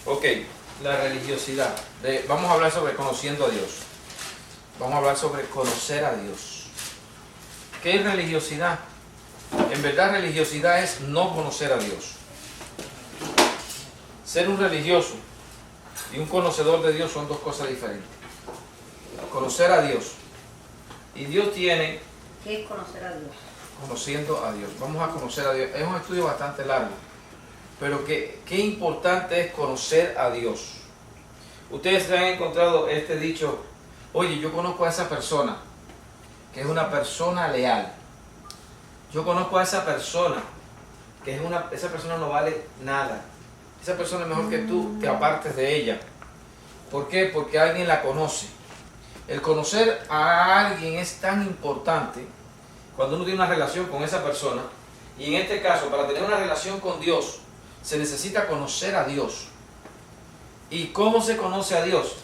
Ok, la religiosidad. Vamos a hablar sobre conociendo a Dios. Vamos a hablar sobre conocer a Dios. ¿Qué es religiosidad? En verdad, religiosidad es no conocer a Dios. Ser un religioso y un conocedor de Dios son dos cosas diferentes. Conocer a Dios. Y Dios tiene... ¿Qué es conocer a Dios? Conociendo a Dios. Vamos a conocer a Dios. Es un estudio bastante largo. Pero qué importante es conocer a Dios. Ustedes se han encontrado este dicho: oye, yo conozco a esa persona, que es una persona leal. Yo conozco a esa persona, que esa persona no vale nada. Esa persona es mejor que tú, te apartes de ella. ¿Por qué? Porque alguien la conoce. El conocer a alguien es tan importante cuando uno tiene una relación con esa persona. Y en este caso, para tener una relación con Dios, se necesita conocer a Dios. ¿Y cómo se conoce a Dios?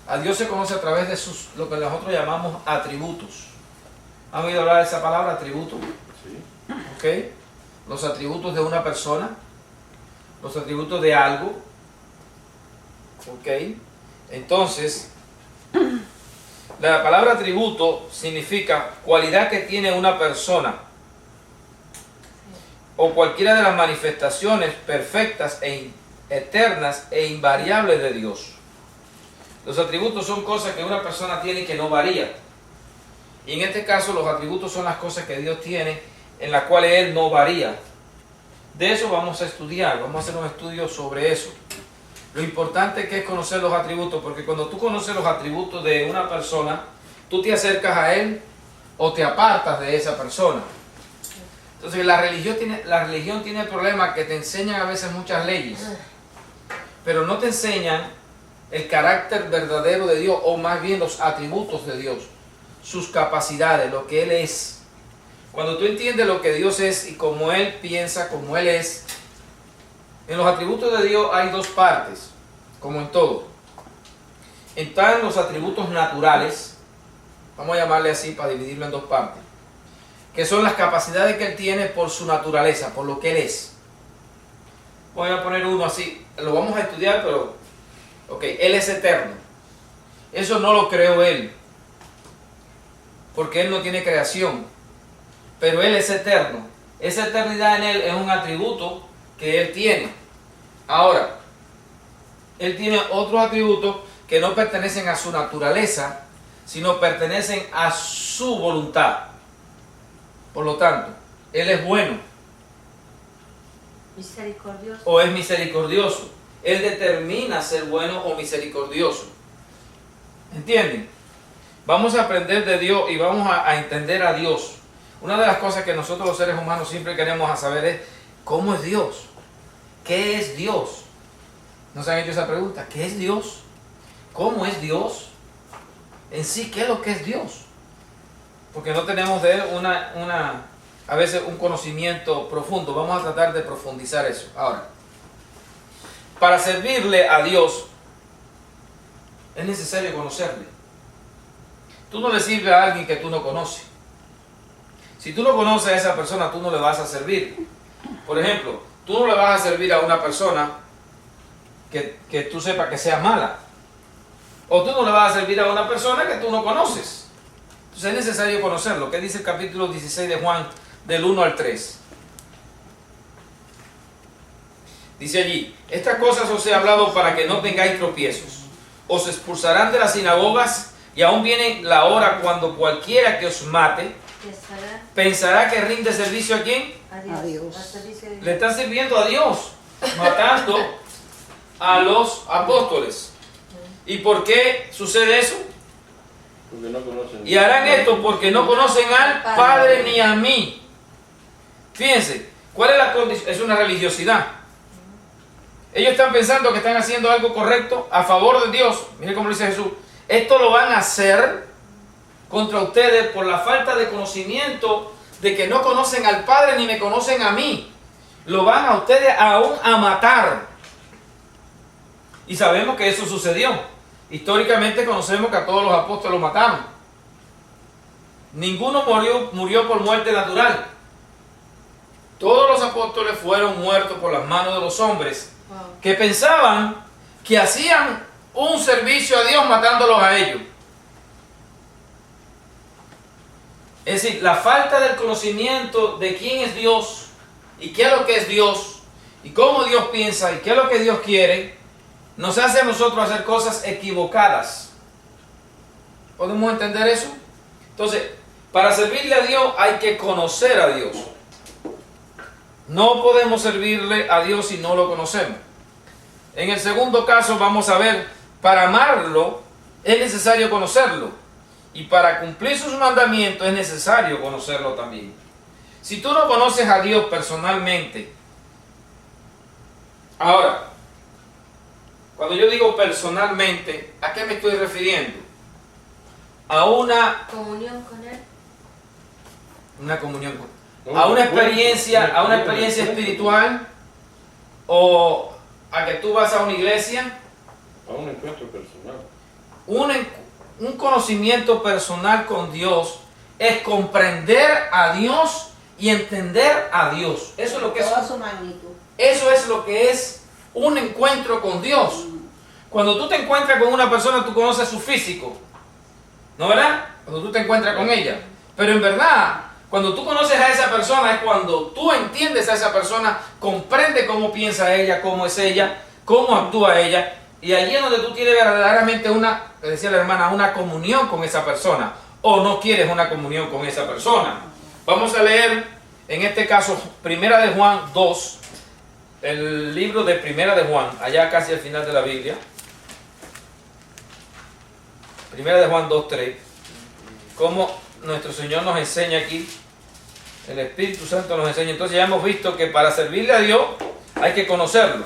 A Dios se conoce a través de lo que nosotros llamamos atributos. ¿Han oído hablar de esa palabra, atributo? Sí. ¿Ok? Los atributos de una persona, los atributos de algo. ¿Ok? Entonces, la palabra atributo significa cualidad que tiene una persona o cualquiera de las manifestaciones perfectas e eternas e invariables de Dios. Los atributos son cosas que una persona tiene y que no varía. Y en este caso los atributos son las cosas que Dios tiene en las cuales Él no varía. De eso vamos a estudiar, vamos a hacer un estudio sobre eso. Lo importante que es conocer los atributos, porque cuando tú conoces los atributos de una persona, tú te acercas a Él o te apartas de esa persona. Entonces la religión tiene el problema que te enseñan a veces muchas leyes, pero no te enseñan el carácter verdadero de Dios, o más bien los atributos de Dios, sus capacidades, lo que Él es. Cuando tú entiendes lo que Dios es y cómo Él piensa, cómo Él es, en los atributos de Dios hay dos partes, como en todo. Están los atributos naturales, vamos a llamarle así para dividirlo en dos partes, que son las capacidades que Él tiene por su naturaleza, por lo que Él es. Voy a poner uno así, lo vamos a estudiar, pero ok, Él es eterno. Eso no lo creó Él, porque Él no tiene creación, pero Él es eterno. Esa eternidad en Él es un atributo que Él tiene. Ahora, Él tiene otros atributos que no pertenecen a su naturaleza, sino pertenecen a su voluntad. Por lo tanto, Él es bueno. Misericordioso. O es misericordioso. Él determina ser bueno o misericordioso. ¿Entienden? Vamos a aprender de Dios y vamos a entender a Dios. Una de las cosas que nosotros los seres humanos siempre queremos saber es ¿cómo es Dios? ¿Qué es Dios? ¿No se han hecho esa pregunta? ¿Qué es Dios? ¿Cómo es Dios? En sí, ¿qué es lo que es Dios? Porque no tenemos de Él a veces un conocimiento profundo. Vamos a tratar de profundizar eso. Ahora, para servirle a Dios es necesario conocerle. Tú no le sirves a alguien que tú no conoces. Si tú no conoces a esa persona, tú no le vas a servir. Por ejemplo, tú no le vas a servir a una persona que tú sepas que sea mala. O tú no le vas a servir a una persona que tú no conoces. Entonces es necesario conocerlo. ¿Qué dice el capítulo 16 de Juan, del 1 al 3? Dice allí: estas cosas os he hablado para que no tengáis tropiezos. Os expulsarán de las sinagogas, y aún viene la hora cuando cualquiera que os mate pensará que rinde servicio ¿a quién? A Dios. Le están sirviendo a Dios, matando a los apóstoles. ¿Y por qué sucede eso? Porque no conocen. Y harán esto porque no conocen al Padre ni a mí. Fíjense, ¿cuál es la condición? Es una religiosidad. Ellos están pensando que están haciendo algo correcto a favor de Dios. Miren cómo dice Jesús. Esto lo van a hacer contra ustedes por la falta de conocimiento de que no conocen al Padre ni me conocen a mí. Lo van a ustedes aún a matar. Y sabemos que eso sucedió. Históricamente conocemos que a todos los apóstoles los mataron. Ninguno murió por muerte natural. Todos los apóstoles fueron muertos por las manos de los hombres que pensaban que hacían un servicio a Dios matándolos a ellos. Es decir, la falta del conocimiento de quién es Dios y qué es lo que es Dios y cómo Dios piensa y qué es lo que Dios quiere, nos hace a nosotros hacer cosas equivocadas. ¿Podemos entender eso? Entonces, para servirle a Dios hay que conocer a Dios. No podemos servirle a Dios si no lo conocemos. En el segundo caso vamos a ver, para amarlo es necesario conocerlo. Y para cumplir sus mandamientos es necesario conocerlo también. Si tú no conoces a Dios personalmente, ahora, cuando yo digo personalmente, ¿a qué me estoy refiriendo? A una Comunión con Él. comunión, a una experiencia espiritual, o a que tú vas a una iglesia, A un encuentro personal. un conocimiento personal con Dios es comprender a Dios y entender a Dios. Eso es lo que es. Toda su magnitud. Eso es lo que es un encuentro con Dios. Cuando tú te encuentras con una persona, tú conoces su físico, ¿no verdad? Cuando tú te encuentras con ella. Pero en verdad, cuando tú conoces a esa persona, es cuando tú entiendes a esa persona, comprendes cómo piensa ella, cómo es ella, cómo actúa ella. Y allí es donde tú tienes verdaderamente decía la hermana, una comunión con esa persona. O no quieres una comunión con esa persona. Vamos a leer, en este caso, Primera de Juan 2, el libro de Primera de Juan, allá casi al final de la Biblia. Primera de Juan 2:3. Como nuestro Señor nos enseña aquí, el Espíritu Santo nos enseña. Entonces ya hemos visto que para servirle a Dios hay que conocerlo.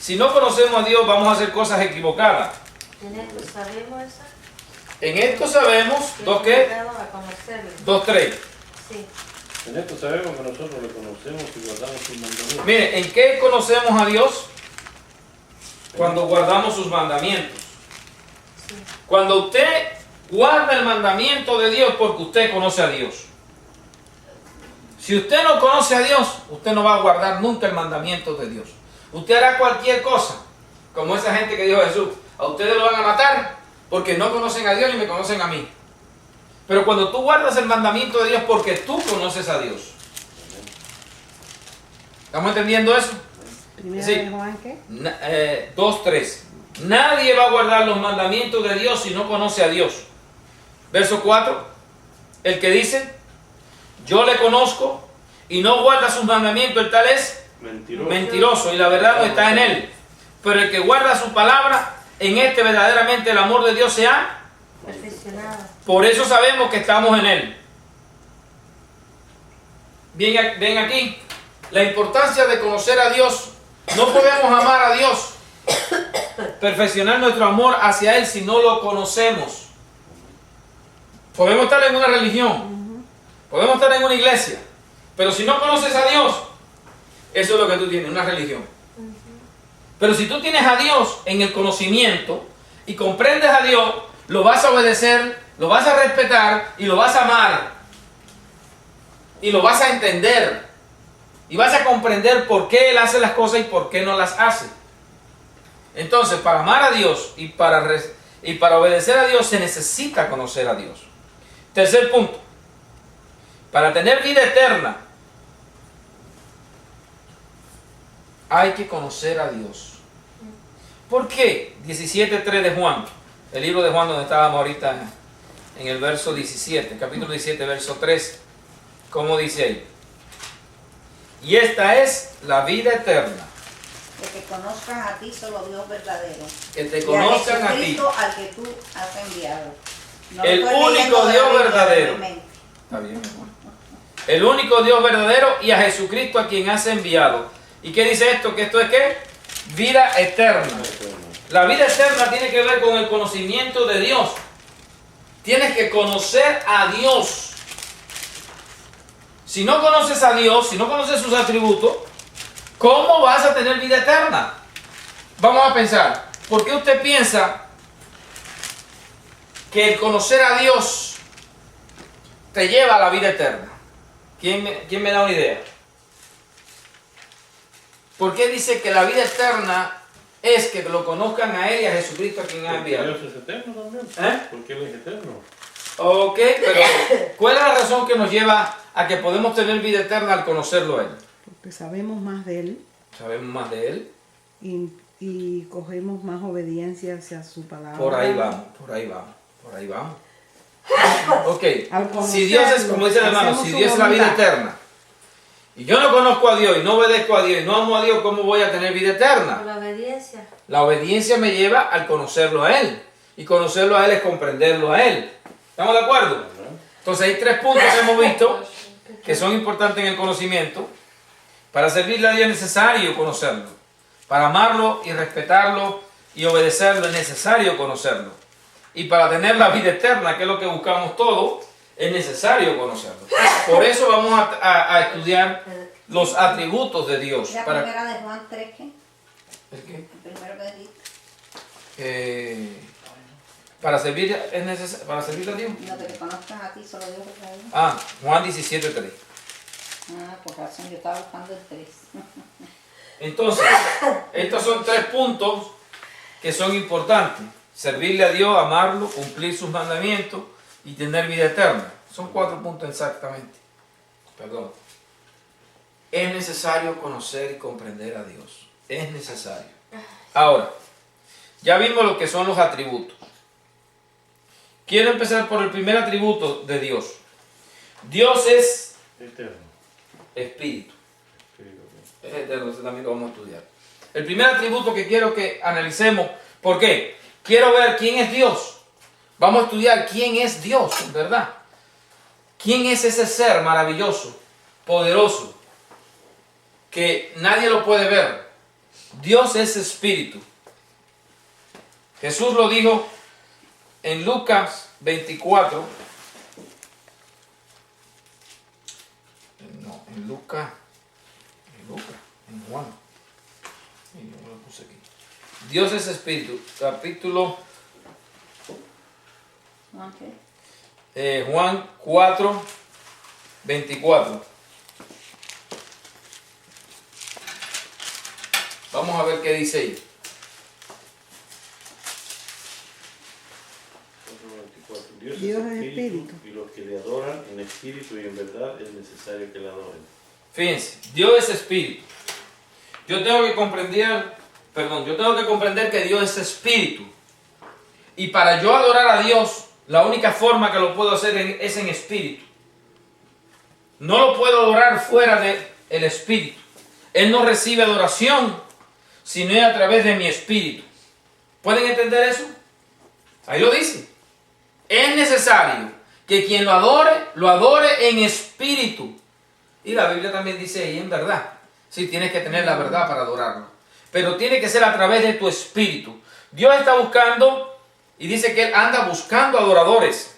Si no conocemos a Dios, vamos a hacer cosas equivocadas. En esto sabemos eso. En esto sabemos, ¿dos qué? A conocerlo. 2:3. Sí. En esto sabemos que nosotros le conocemos y guardamos sus mandamientos. Mire, ¿en qué conocemos a Dios? Cuando guardamos sus mandamientos. Sí. Cuando usted guarda el mandamiento de Dios, porque usted conoce a Dios. Si usted no conoce a Dios, usted no va a guardar nunca el mandamiento de Dios. Usted hará cualquier cosa, como esa gente que dijo Jesús. A ustedes lo van a matar porque no conocen a Dios ni me conocen a mí. Pero cuando tú guardas el mandamiento de Dios, porque tú conoces a Dios. ¿Estamos entendiendo eso? Primera Sí. de Juan, ¿qué? 2:3. Nadie va a guardar los mandamientos de Dios si no conoce a Dios. Verso 4. El que dice, yo le conozco y no guarda sus mandamientos, el tal es mentiroso y la verdad no está en él. Pero el que guarda su palabra, en este verdaderamente el amor de Dios se ha. Perfeccionado. Por eso sabemos que estamos en él. Ven aquí, la importancia de conocer a Dios. No podemos amar a Dios, perfeccionar nuestro amor hacia Él si no lo conocemos. Podemos estar en una religión, podemos estar en una iglesia, pero si no conoces a Dios, eso es lo que tú tienes, una religión. Pero si tú tienes a Dios en el conocimiento y comprendes a Dios, lo vas a obedecer, lo vas a respetar y lo vas a amar y lo vas a entender y vas a comprender por qué Él hace las cosas y por qué no las hace. Entonces, para amar a Dios y para obedecer a Dios se necesita conocer a Dios. Tercer punto, para tener vida eterna hay que conocer a Dios. ¿Por qué? 17:3 de Juan, el libro de Juan donde estábamos ahorita en el verso 17, capítulo 17, verso 3. ¿Cómo dice ahí? Y esta es la vida eterna. Que te conozcan a ti, solo Dios verdadero. Que te conozcan a ti. Jesucristo al que tú has enviado. No El lo estoy único leyendo de Dios la Biblia, verdadero. realmente. Está bien, mi amor. El único Dios verdadero y a Jesucristo a quien has enviado. ¿Y qué dice esto? ¿Que esto es qué? Vida eterna. La vida eterna tiene que ver con el conocimiento de Dios. Tienes que conocer a Dios. Si no conoces a Dios, si no conoces sus atributos, ¿cómo vas a tener vida eterna? Vamos a pensar, ¿por qué usted piensa que el conocer a Dios te lleva a la vida eterna? ¿Quién me da una idea? ¿Por qué dice que la vida eterna es que lo conozcan a Él y a Jesucristo a quien ha Porque enviado. Dios es eterno también. ¿Eh? Porque Él es eterno. Ok, pero ¿cuál es la razón que nos lleva a que podemos tener vida eterna al conocerlo a Él? Porque sabemos más de Él Sabemos más de Él. y cogemos más obediencia hacia su palabra. Por ahí vamos, por ahí vamos, por ahí vamos. Ok, Al si Dios es, como dice el hermano, hacemos si su Dios es la vida voluntad. eterna, y yo no conozco a Dios y no obedezco a Dios y no amo a Dios, ¿cómo voy a tener vida Por eterna? la obediencia. La obediencia me lleva al conocerlo a Él. Y conocerlo a Él es comprenderlo a Él. ¿Estamos de acuerdo? ¿Verdad? Entonces hay 3 puntos que hemos visto que son importantes en el conocimiento. Para servirle a Dios es necesario conocerlo. Para amarlo y respetarlo y obedecerlo es necesario conocerlo. Y para tener la vida eterna, que es lo que buscamos todos, es necesario conocerlo. Por eso vamos a estudiar los atributos de Dios. La Para, primera de Juan 3, ¿qué? ¿el qué? El primero que dijiste. Para servir es necesario, para servir a Dios. No, que te conozcan a ti, solo Dios verdadero. Ah, Juan 17:3. Ah, por razón, yo estaba buscando el 3. Entonces, estos son 3 puntos que son importantes. Servirle a Dios, amarlo, cumplir sus mandamientos y tener vida eterna. Son 4 puntos exactamente. Perdón. Es necesario conocer y comprender a Dios. Es necesario. Ahora, ya vimos lo que son los atributos. Quiero empezar por el primer atributo de Dios. Dios es Eterno. espíritu. Espíritu. Es eterno, eso también lo vamos a estudiar. El primer atributo que quiero que analicemos, ¿por qué? Quiero ver quién es Dios. Vamos a estudiar quién es Dios, ¿verdad? ¿Quién es ese ser maravilloso, poderoso, que nadie lo puede ver? Dios es espíritu. Jesús lo dijo en Lucas 24. No, en Lucas. En Juan. Sí, yo lo puse aquí. Dios es espíritu. Capítulo Juan 4, 24. Vamos a ver qué dice ahí. 4:24. Dios es espíritu. Y los que le adoran en espíritu y en verdad es necesario que le adoren. Fíjense, Dios es espíritu. Yo tengo que comprender que Dios es espíritu. Y para yo adorar a Dios, la única forma que lo puedo hacer es en espíritu. No lo puedo adorar fuera del espíritu. Él no recibe adoración, sino es a través de mi espíritu. ¿Pueden entender eso? Ahí lo dice. Es necesario que quien lo adore en espíritu. Y la Biblia también dice ahí en verdad. Sí, tienes que tener la verdad para adorarlo. Pero tiene que ser a través de tu espíritu. Dios está buscando, y dice que Él anda buscando adoradores.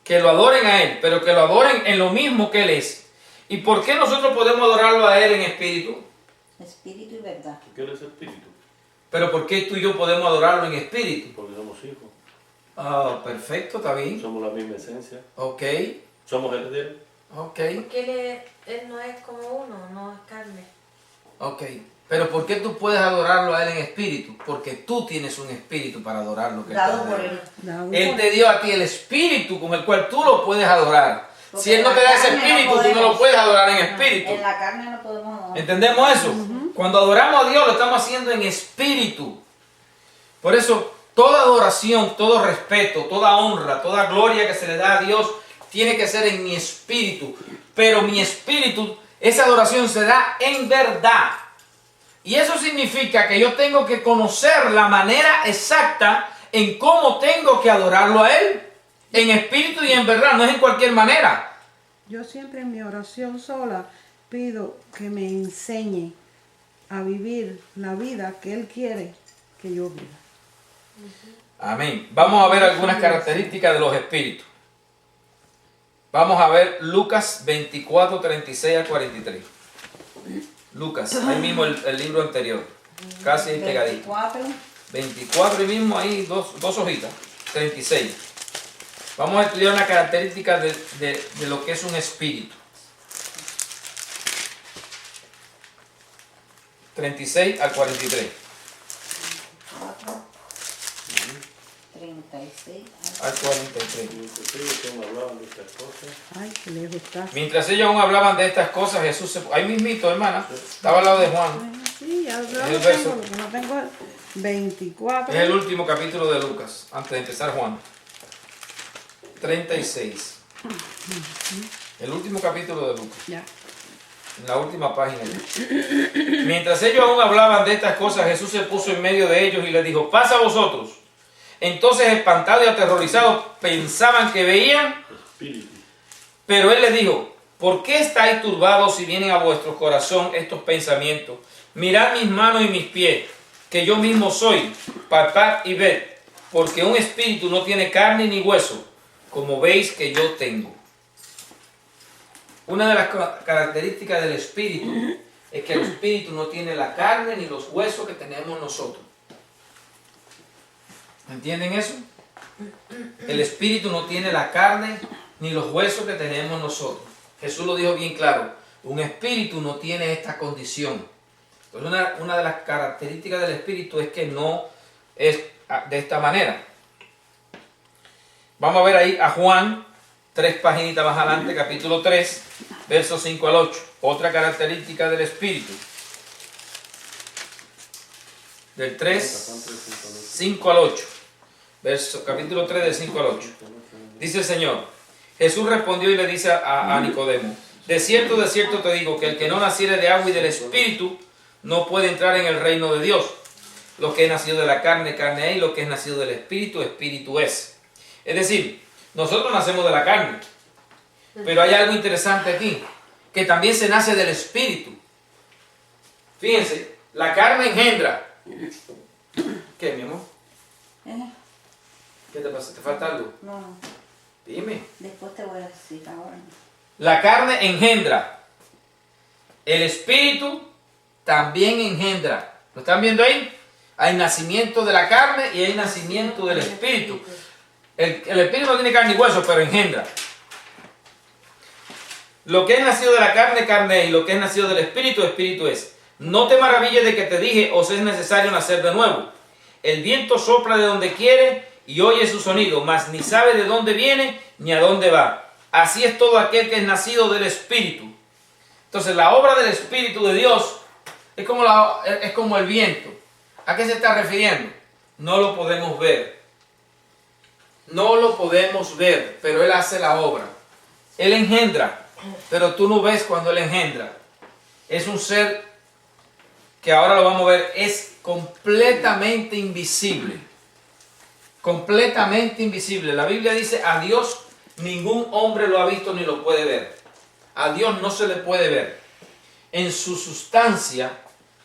Que lo adoren a Él, pero que lo adoren en lo mismo que Él es. ¿Y por qué nosotros podemos adorarlo a Él en espíritu? Espíritu y verdad. Porque Él es espíritu. Pero ¿por qué tú y yo podemos adorarlo en espíritu? Porque somos hijos. Ah, perfecto, está bien. Somos la misma esencia. Ok, Somos herederos. ok, Porque él no es como uno, no es carne. ok. Pero ¿por qué tú puedes adorarlo a Él en espíritu? Porque tú tienes un espíritu para adorarlo. Que Dado te por da. él. Él te dio a ti el espíritu con el cual tú lo puedes adorar. Porque Si Él no en te la da ese carne no espíritu, tú no lo podemos. puedes adorar en espíritu. En la carne no podemos adorar. ¿Entendemos eso? Cuando adoramos a Dios lo estamos haciendo en espíritu. Por eso, toda adoración, todo respeto, toda honra, toda gloria que se le da a Dios tiene que ser en mi espíritu. Pero mi espíritu, esa adoración se da en verdad. Y eso significa que yo tengo que conocer la manera exacta en cómo tengo que adorarlo a Él. En espíritu y en verdad, no es en cualquier manera. Yo siempre en mi oración sola pido que me enseñe a vivir la vida que Él quiere que yo viva. Amén. Vamos a ver algunas características de los espíritus. Vamos a ver Lucas 24, 36 al 43. Lucas, ahí mismo el libro anterior. Casi ahí pegadito. 24. 24 y mismo ahí, dos hojitas. 36. Vamos a estudiar una característica de lo que es un espíritu. 36 al 43. 36. al 43. Mientras ellos aún hablaban de estas cosas, Ay, qué lejos está. Mientras ellos aún hablaban de estas cosas, Jesús se... Ahí mismito, hermana, estaba al lado de Juan. Sí, ya el lo verso. tengo, porque no tengo el 24. Es el último capítulo de Lucas, antes de empezar Juan. 36. El último capítulo de Lucas. Ya. En la última página. Mientras ellos aún hablaban de estas cosas, Jesús se puso en medio de ellos y les dijo, pasa a vosotros. Entonces, espantados y aterrorizados, pensaban que veían, espíritu. pero él les dijo, ¿por qué estáis turbados si vienen a vuestro corazón estos pensamientos? Mirad mis manos y mis pies, que yo mismo soy, palpad y ved, porque un espíritu no tiene carne ni hueso, como veis que yo tengo. Una de las características del espíritu es que el espíritu no tiene la carne ni los huesos que tenemos nosotros. ¿Entienden eso? El espíritu no tiene la carne ni los huesos que tenemos nosotros. Jesús lo dijo bien claro. Un espíritu no tiene esta condición. Entonces una de las características del espíritu es que no es de esta manera. Vamos a ver ahí a Juan, 3 paginitas más adelante, capítulo 3, versos 5 al 8. Otra característica del espíritu. Del 3, 5 al 8. Capítulo 3, del 5 al 8. Dice el Señor, Jesús respondió y le dice a Nicodemo, de cierto te digo que el que no naciere de agua y del espíritu no puede entrar en el reino de Dios. Lo que es nacido de la carne, carne es, y lo que es nacido del espíritu, espíritu es. Es decir, nosotros nacemos de la carne, pero hay algo interesante aquí, que también se nace del espíritu. Fíjense, la carne engendra. ¿Qué, mi amor? ¿Qué te pasa? ¿Te falta algo? No, Dime. después te voy a decir ahora. La carne engendra. El espíritu también engendra. ¿Lo están viendo ahí? Hay nacimiento de la carne y hay nacimiento del espíritu. El espíritu no tiene carne ni hueso, pero engendra. Lo que es nacido de la carne, carne es, y lo que es nacido del espíritu, espíritu es. No te maravilles de que te dije, os es necesario nacer de nuevo. El viento sopla de donde quiere y oye su sonido, mas ni sabe de dónde viene ni a dónde va. Así es todo aquel que es nacido del espíritu. Entonces la obra del espíritu de Dios es como el viento. ¿A qué se está refiriendo? No lo podemos ver. No lo podemos ver, pero Él hace la obra. Él engendra, pero tú no ves cuando Él engendra. Es un ser que ahora lo vamos a ver, es completamente invisible. Completamente invisible. La Biblia dice, a Dios ningún hombre lo ha visto ni lo puede ver. A Dios no se le puede ver. En su sustancia,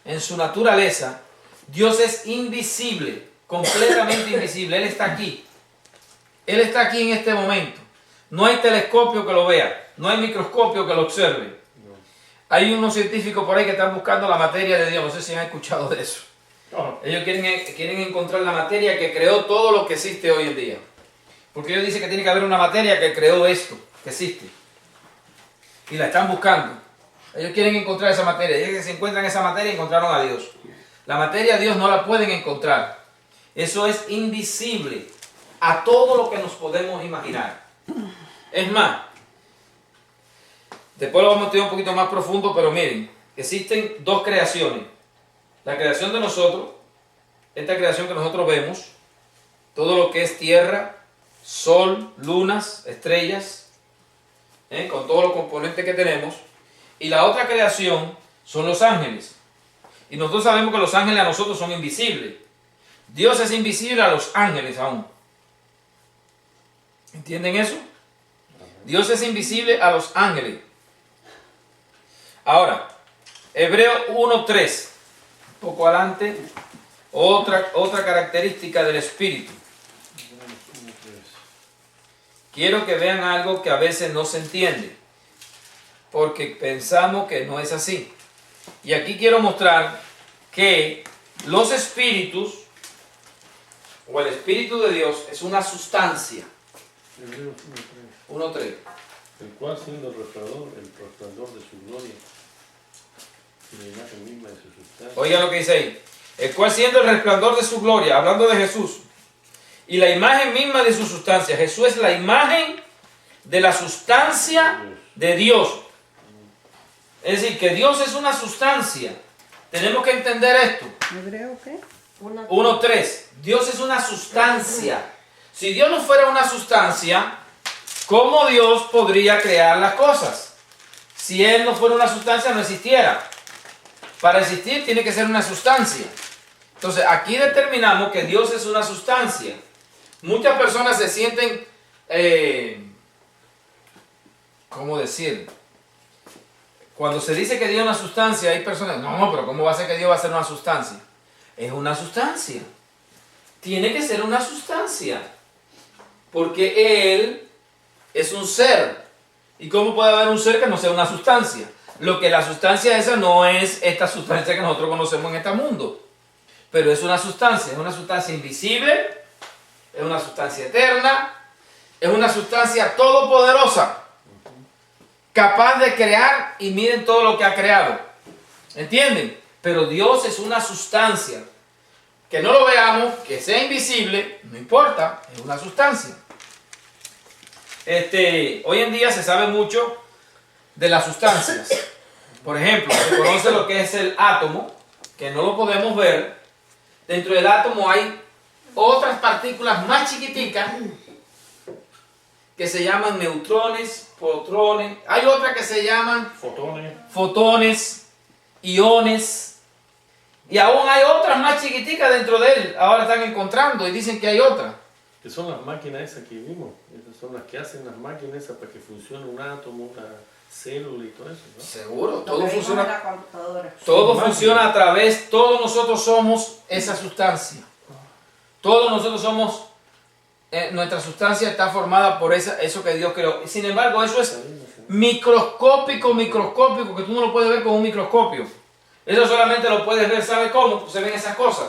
en su naturaleza, Dios es invisible, completamente invisible. Él está aquí. Él está aquí en este momento. No hay telescopio que lo vea, no hay microscopio que lo observe. Hay unos científicos por ahí que están buscando la materia de Dios, no sé si han escuchado de eso. Ellos quieren encontrar la materia que creó todo lo que existe hoy en día. Porque ellos dicen que tiene que haber una materia que creó esto, que existe. Y la están buscando. Ellos quieren encontrar esa materia. Y ellos que se encuentran esa materia encontraron a Dios. La materia Dios no la pueden encontrar. Eso es invisible a todo lo que nos podemos imaginar. Es más, después lo vamos a estudiar un poquito más profundo, pero miren, existen dos creaciones. La creación de nosotros, esta creación que nosotros vemos, todo lo que es tierra, sol, lunas, estrellas, con todos los componentes que tenemos. Y la otra creación son los ángeles. Y nosotros sabemos que los ángeles a nosotros son invisibles. Dios es invisible a los ángeles aún. ¿Entienden eso? Dios es invisible a los ángeles. Ahora, Hebreo 1:3, un poco adelante, otra característica del Espíritu. Quiero que vean algo que a veces no se entiende, porque pensamos que no es así. Y aquí quiero mostrar que los espíritus, o el Espíritu de Dios, es una sustancia. 1:3. El cual siendo el resplandor de su gloria, y la imagen misma de su sustancia. Oiga lo que dice ahí. El cual siendo el resplandor de su gloria, hablando de Jesús, y la imagen misma de su sustancia. Jesús es la imagen de la sustancia de Dios. Es decir, que Dios es una sustancia. Tenemos que entender esto. ¿Hebreo qué? 1:3. Dios es una sustancia. Si Dios no fuera una sustancia, ¿cómo Dios podría crear las cosas? Si Él no fuera una sustancia, no existiera. Para existir tiene que ser una sustancia. Entonces, aquí determinamos que Dios es una sustancia. Muchas personas se sienten, ¿cómo decir? Cuando se dice que Dios es una sustancia, hay personas, no, pero ¿cómo va a ser que Dios va a ser una sustancia? Es una sustancia. Tiene que ser una sustancia. Porque Él es un ser. ¿Y cómo puede haber un ser que no sea una sustancia? Lo que la sustancia esa no es esta sustancia que nosotros conocemos en este mundo. Pero es una sustancia invisible, es una sustancia eterna, es una sustancia todopoderosa, capaz de crear, y miren todo lo que ha creado. ¿Entienden? Pero Dios es una sustancia. Que no lo veamos, que sea invisible, no importa, es una sustancia. Hoy en día se sabe mucho de las sustancias. Por ejemplo, se conoce lo que es el átomo, que no lo podemos ver. Dentro del átomo hay otras partículas más chiquiticas que se llaman neutrones, protones. Hay otras que se llaman fotones, iones. Y aún hay otras más chiquiticas dentro de él. Ahora están encontrando y dicen que hay otras. Que son las máquinas esas que vimos. Esas son las que hacen las máquinas esas para que funcione un átomo, una célula y todo eso, ¿no? Seguro, todo Lo que vimos funciona. en la computadora. Todo Son funciona máquinas. a través, todos nosotros somos esa sustancia. Todos nosotros somos, nuestra sustancia está formada por eso que Dios creó. Sin embargo, eso es microscópico, que tú no lo puedes ver con un microscopio. Eso solamente lo puedes ver, ¿sabe cómo? Se ven esas cosas.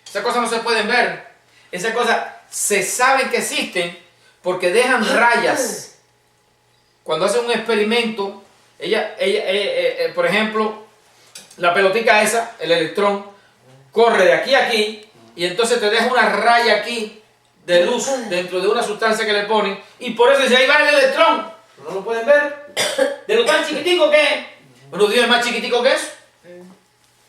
Esas cosas no se pueden ver. Esas cosas se saben que existen porque dejan rayas. Cuando hacen un experimento, por ejemplo, la pelotica esa, el electrón, corre de aquí a aquí y entonces te deja una raya aquí de luz dentro de una sustancia que le ponen, y por eso dice, ahí va el electrón. No lo pueden ver. De lo tan chiquitico que es. Bueno, Dios es más chiquitico que eso.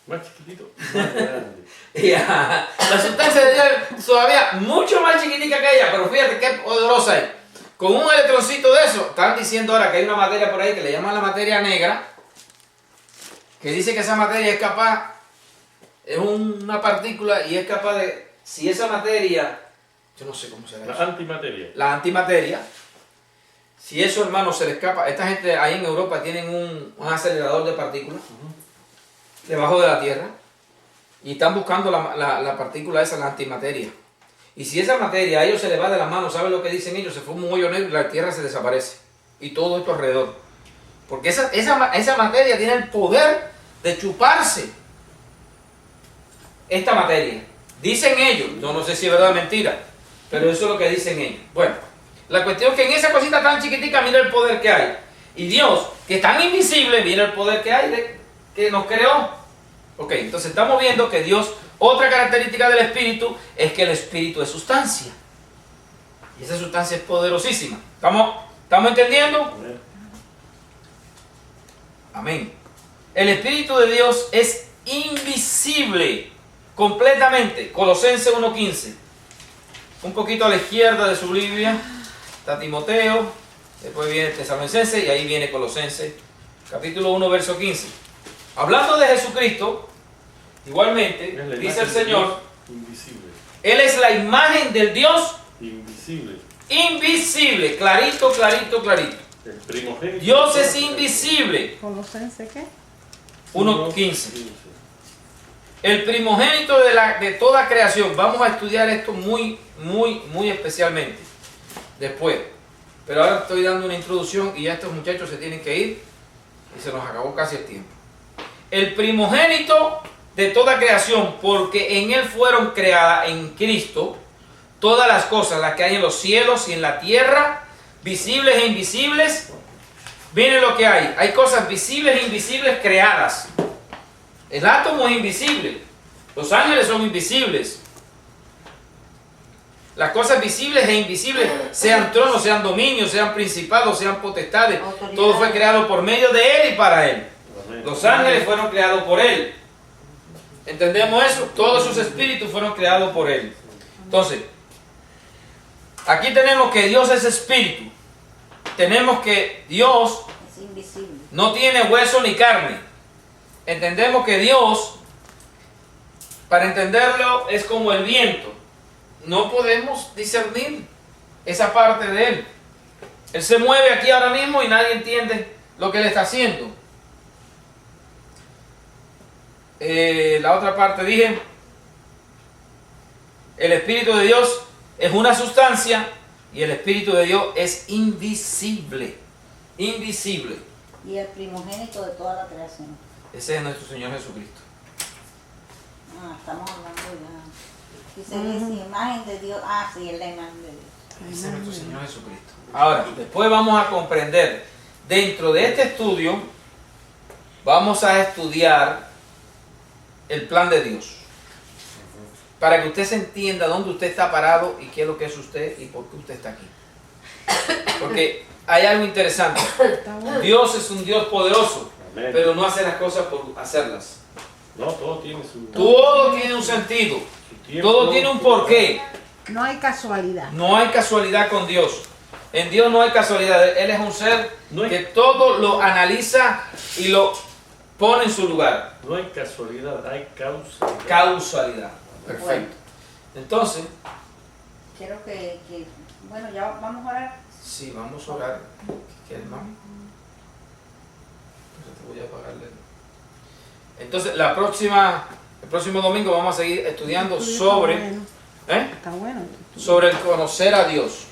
Más chiquitito, más grande. Ya, la sustancia de Dios es todavía mucho más chiquitica que ella, pero fíjate qué poderosa es. Con un electroncito de eso, están diciendo ahora que hay una materia por ahí que le llaman la materia negra, que dice que esa materia es capaz, es una partícula y es capaz de, si esa materia, yo no sé cómo será La eso, antimateria. la antimateria, si eso, hermano, se le escapa, esta gente ahí en Europa tienen un acelerador de partículas debajo de la tierra y están buscando la partícula esa, la antimateria. Y si esa materia a ellos se les va de las manos, ¿saben lo que dicen ellos? Se forma un hoyo negro y la tierra se desaparece. Y todo esto alrededor. Porque esa materia tiene el poder de chuparse esta materia. Dicen ellos, yo no sé si es verdad o mentira, pero eso es lo que dicen ellos. Bueno, la cuestión es que en esa cosita tan chiquitica, mira el poder que hay. Y Dios, que es tan invisible, mira el poder que hay, que nos creó. Ok, entonces estamos viendo que Dios, otra característica del Espíritu es que el Espíritu es sustancia. Y esa sustancia es poderosísima. ¿Estamos entendiendo? Amén. El Espíritu de Dios es invisible, completamente. Colosenses 1:15. Un poquito a la izquierda de su Biblia está Timoteo, después viene Tesalonicenses y ahí viene Colosenses, capítulo 1, verso 15. Hablando de Jesucristo, igualmente, Es la dice imagen el de Señor, Dios invisible. Él es la imagen del Dios Invisible. invisible, clarito, clarito, clarito. El primogénito. Dios es invisible. ¿Colosenses qué? 1:15. El primogénito de toda creación. Vamos a estudiar esto muy especialmente después. Pero ahora estoy dando una introducción y ya estos muchachos se tienen que ir y se nos acabó casi el tiempo. El primogénito de toda creación, porque en Él fueron creadas en Cristo todas las cosas, las que hay en los cielos y en la tierra, visibles e invisibles. Miren lo que hay. Hay cosas visibles e invisibles creadas. El átomo es invisible. Los ángeles son invisibles. Las cosas visibles e invisibles, sean tronos, sean dominios, sean principados, sean potestades, todo fue creado por medio de Él y para Él. Los ángeles fueron creados por Él. ¿Entendemos eso? Todos sus espíritus fueron creados por Él. Entonces, aquí tenemos que Dios es espíritu. Tenemos que Dios Es invisible. no tiene hueso ni carne. Entendemos que Dios, para entenderlo, es como el viento. No podemos discernir esa parte de Él. Él se mueve aquí ahora mismo y nadie entiende lo que Él está haciendo. La otra parte dije, el Espíritu de Dios es una sustancia y el Espíritu de Dios es invisible. Invisible. Y el primogénito de toda la creación. Ese es nuestro Señor Jesucristo. Estamos hablando ya. Dice que es imagen de Dios. Sí, es la imagen de Dios. Ese es nuestro Señor Jesucristo. Ahora, después vamos a comprender, dentro de este estudio, vamos a estudiar el plan de Dios. Para que usted se entienda dónde usted está parado y qué es lo que es usted y por qué usted está aquí. Porque hay algo interesante. Dios es un Dios poderoso, pero no hace las cosas por hacerlas. No, todo tiene su... Todo tiene un sentido. Todo tiene un porqué. No hay casualidad. No hay casualidad con Dios. En Dios no hay casualidad. Él es un ser que todo lo analiza y lo pone en su lugar. No hay casualidad, hay causalidad. Causalidad. Perfecto. Entonces, Quiero que bueno, ya vamos a orar. sí, vamos a orar. ¿Qué quieres, mami? Entonces te voy a apagarle. Entonces, el próximo domingo vamos a seguir estudiando sobre, Está bueno. sobre el conocer a Dios.